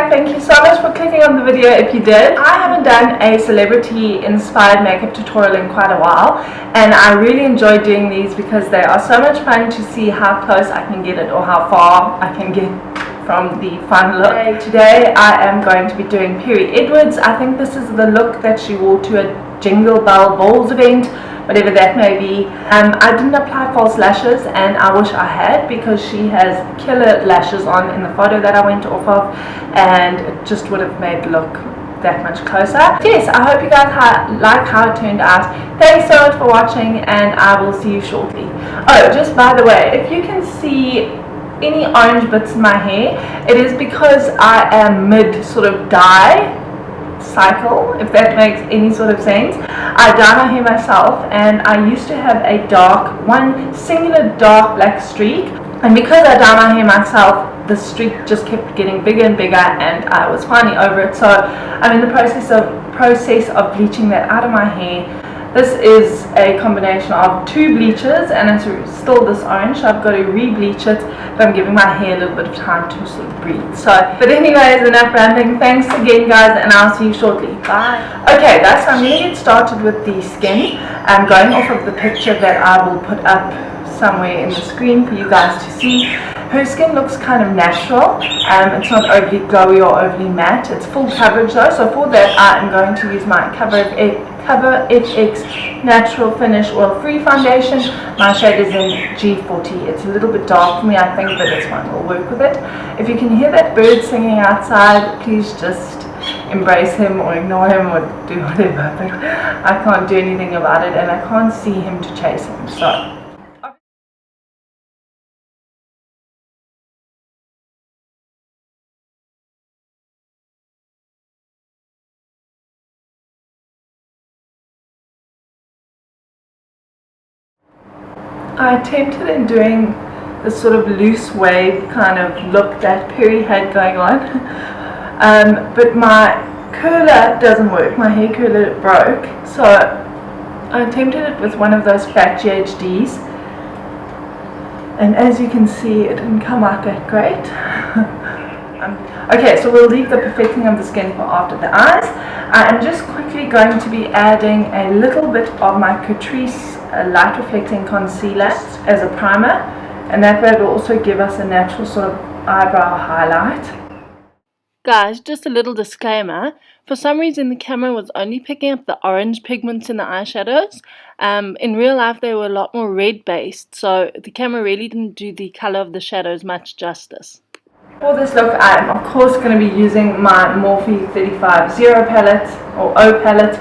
thank you so much for clicking on the video if you did. I haven't done a celebrity inspired makeup tutorial in quite a while, and I really enjoy doing these because they are so much fun to see how close I can get it or how far I can get from the final look. Today I am going to be doing Perry Edwards. I think this is the look that she wore to a Jingle Bell Balls event, whatever that may be. I didn't apply false lashes, and I wish I had, because she has killer lashes on in the photo that I went off of, and it just would have made the look that much closer. Yes, I hope you guys like how it turned out. Thanks so much for watching, and I will see you shortly. Oh, just by the way, if you can see any orange bits in my hair, it is because I am mid sort of dye cycle, if that makes any sort of sense. I dye my hair myself, and I used to have a one singular dark black streak, and because I dye my hair myself, the streak just kept getting bigger and bigger, and I was finally over it. So I'm in the process of bleaching that out of my hair. This is a combination of 2 bleaches, and it's still this orange, so I've got to re-bleach it, but I'm giving my hair a little bit of time to sort of breathe. So, but anyways, enough rambling. Thanks again, guys, and I'll see you shortly. Bye. Okay, guys, so I'm going to get started with the skin. I'm going off of the picture that I will put up somewhere in the screen for you guys to see. Her skin looks kind of natural. It's not overly glowy or overly matte. It's full coverage though, so for that I am going to use my Cover FX Natural Finish Oil Free Foundation. My shade is in G40. It's a little bit dark for me, I think, but it's fine. We'll work with it. If you can hear that bird singing outside, please just embrace him or ignore him or do whatever. But I can't do anything about it, and I can't see him to chase him. So I attempted in doing this sort of loose wave kind of look that Perry had going on, but my curler doesn't work. My hair curler broke, so I attempted it with one of those fat GHDs, and as you can see, it didn't come out that great. Okay, so we'll leave the perfecting of the skin for after the eyes. I am just quickly going to be adding a little bit of my Catrice light reflecting concealer as a primer, and that way it will also give us a natural sort of eyebrow highlight. Guys, just a little disclaimer. For some reason the camera was only picking up the orange pigments in the eyeshadows. In real life they were a lot more red based, so the camera really didn't do the color of the shadows much justice. For this look, I am of course going to be using my Morphe 35 palette or O palette.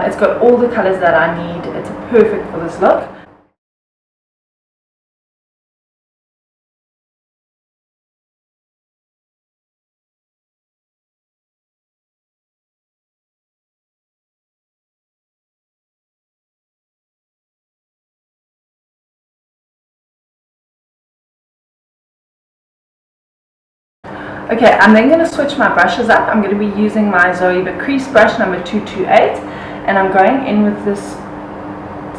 It's got all the colors that I need. It's perfect for this look. Okay, I'm then going to switch my brushes up. I'm going to be using my Zoe Crease brush number 228, and I'm going in with this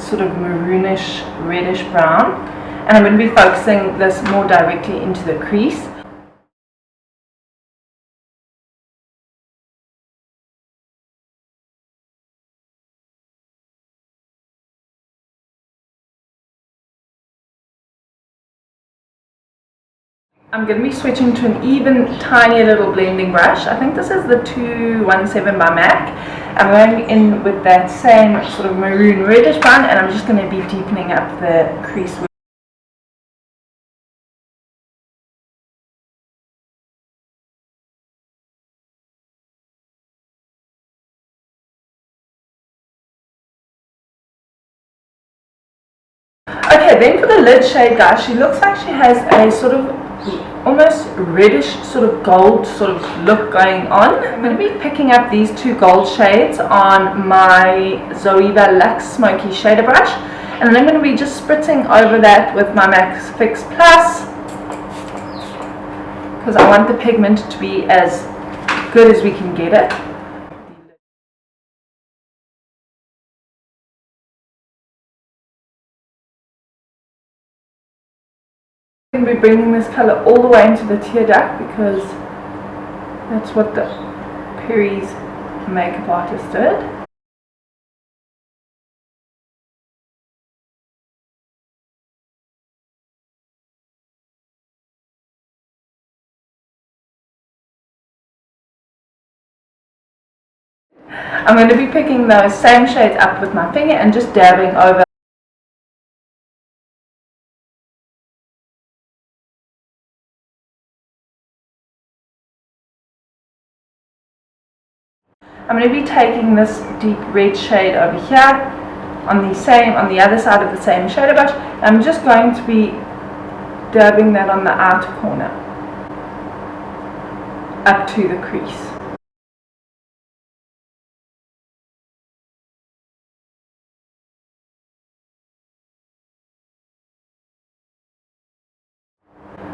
sort of maroonish reddish brown, and I'm going to be focusing this more directly into the crease. I'm going to be switching to an even tiny little blending brush. I think this is the 217 by MAC. I'm going in with that same sort of maroon reddish brown, and I'm just going to be deepening up the crease. Okay, then for the lid shade, guys, she looks like she has a sort of almost reddish sort of gold sort of look going on. I'm going to be picking up these 2 gold shades on my Zoeva Luxe Smoky Shader Brush, and then I'm going to be just spritzing over that with my MAC Fix Plus, because I want the pigment to be as good as we can get it. I'm going to be bringing this color all the way into the tear duct, because That's what the Perry's makeup artist did. I'm going to be picking those same shades up with my finger and just dabbing over. I'm going to be taking this deep red shade over here on the other side of the same shader brush. I'm just going to be dabbing that on the outer corner up to the crease.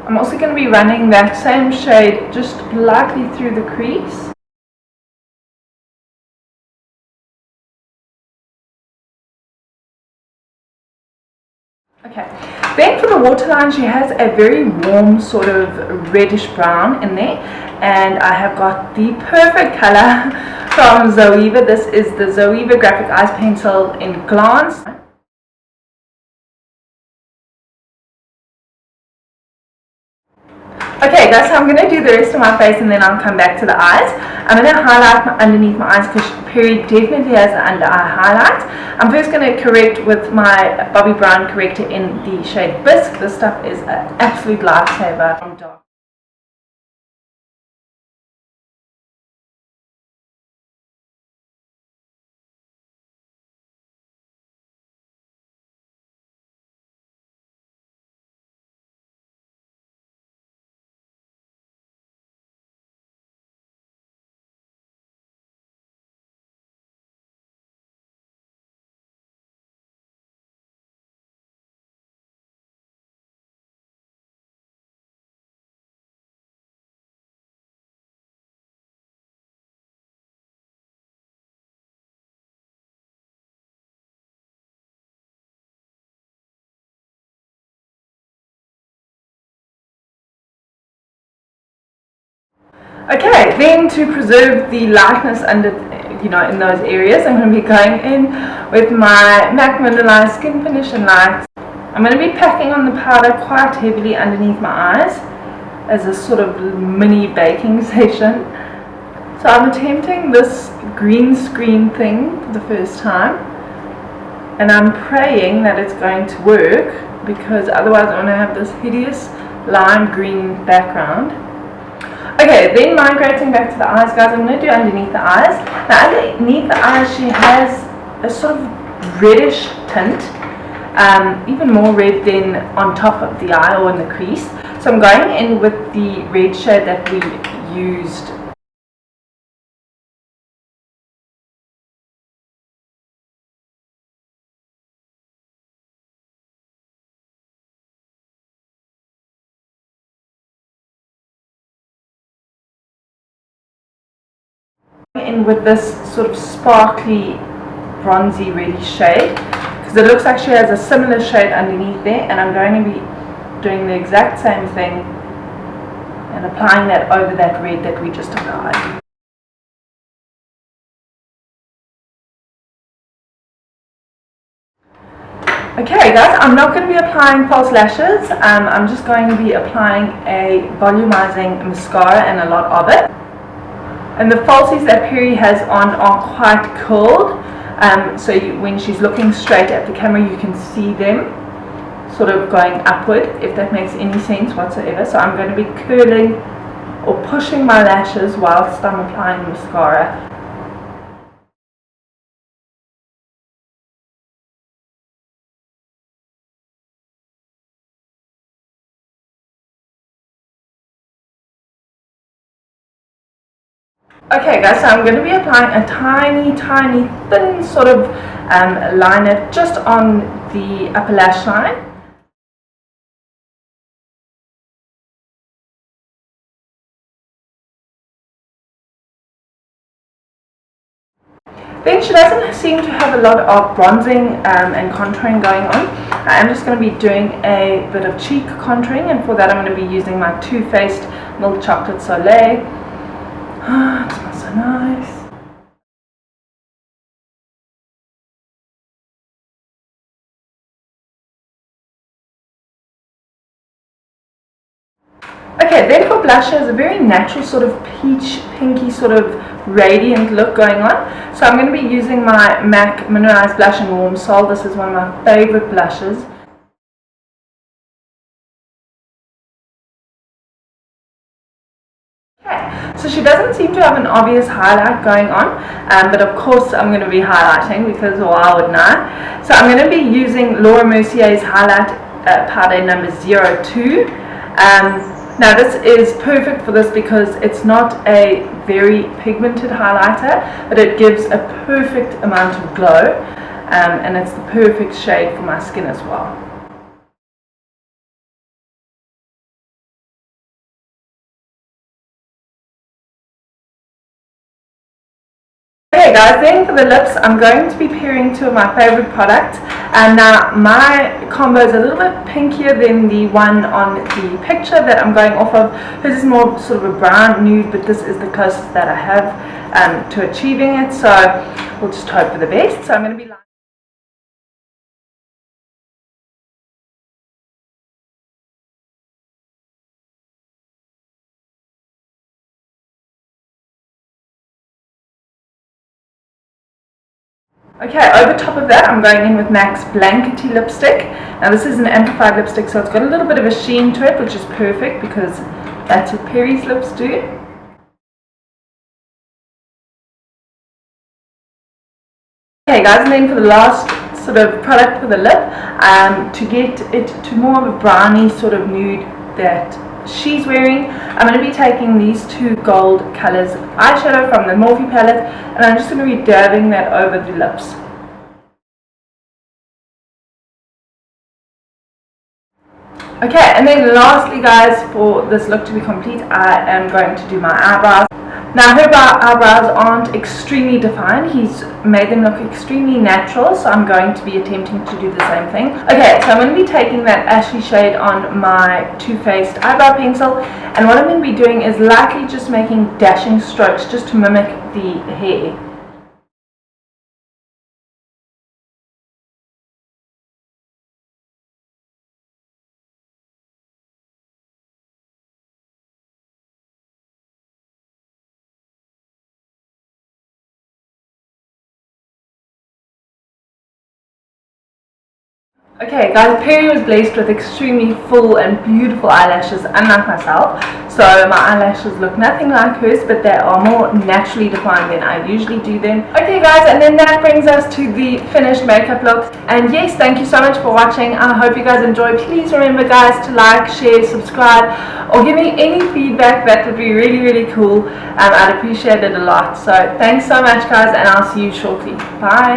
I'm also going to be running that same shade just lightly through the crease. Okay, then for the waterline, she has a very warm sort of reddish brown in there, and I have got the perfect color from Zoeva. This is the Zoeva Graphic Eyes Pencil in Glance. Okay guys, so I'm going to do the rest of my face and then I'll come back to the eyes. I'm going to highlight underneath my eyes because Perry definitely has an under eye highlight. I'm first going to correct with my Bobbi Brown corrector in the shade Bisque. This stuff is an absolute lifesaver from dark. Okay, then to preserve the lightness under, in those areas, I'm going to be going in with my MAC Mineralized Skin Finish and Light. I'm going to be packing on the powder quite heavily underneath my eyes as a sort of mini baking session. So I'm attempting this green screen thing for the first time, and I'm praying that it's going to work, because otherwise I'm going to have this hideous lime green background. Okay, then migrating back to the eyes, guys, I'm going to do underneath the eyes. Now underneath the eyes she has a sort of reddish tint, even more red than on top of the eye or in the crease. So I'm going in with the red shade that we used. In with this sort of sparkly bronzy reddish shade, because it looks like she has a similar shade underneath there, and I'm going to be doing the exact same thing and applying that over that red that we just applied. Okay guys, I'm not going to be applying false lashes. I'm just going to be applying a volumizing mascara, and a lot of it. And the falsies that Perry has on are quite curled, so when she's looking straight at the camera you can see them sort of going upward, if that makes any sense whatsoever. So I'm going to be curling or pushing my lashes whilst I'm applying mascara. Okay guys, so I'm going to be applying a tiny thin sort of liner just on the upper lash line. Then she doesn't seem to have a lot of bronzing and contouring going on. I am just going to be doing a bit of cheek contouring, and for that I'm going to be using my Too Faced Milk Chocolate Soleil. It smells so nice. Okay, then for blush, has a very natural sort of peach, pinky sort of radiant look going on. So I'm going to be using my MAC Mineralized Blush in Warm Soul. This is one of my favorite blushes. Okay, so she doesn't seem to have an obvious highlight going on, but of course I'm going to be highlighting because why wouldn't I? So I'm going to be using Laura Mercier's highlight powder number 02. Now this is perfect for this because it's not a very pigmented highlighter, but it gives a perfect amount of glow, and it's the perfect shade for my skin as well. Okay guys, then for the lips, I'm going to be pairing two of my favorite products. And now my combo is a little bit pinkier than the one on the picture that I'm going off of. This is more sort of a brown nude, but this is the closest that I have to achieving it. So we'll just hope for the best. So I'm going to be okay, over top of that I'm going in with MAC's Blankety lipstick. Now this is an amplified lipstick, so it's got a little bit of a sheen to it, which is perfect because that's what Perry's lips do. Okay guys, and then for the last sort of product for the lip, to get it to more of a brownie sort of nude that she's wearing, I'm going to be taking these two gold colors of eyeshadow from the Morphe palette, and I'm just going to be dabbing that over the lips. Okay, and then lastly guys, for this look to be complete, I am going to do my eyebrows. Now her eyebrows aren't extremely defined, he's made them look extremely natural, so I'm going to be attempting to do the same thing. Okay, so I'm going to be taking that ashy shade on my Too Faced eyebrow pencil, and what I'm going to be doing is lightly just making dashing strokes just to mimic the hair. Okay guys, Perry was blessed with extremely full and beautiful eyelashes, unlike myself. So my eyelashes look nothing like hers, but they are more naturally defined than I usually do them. Okay guys, and then that brings us to the finished makeup look. And yes, thank you so much for watching. I hope you guys enjoyed. Please remember guys to like, share, subscribe, or give me any feedback. That would be really cool. I'd appreciate it a lot. So thanks so much guys, and I'll see you shortly. Bye.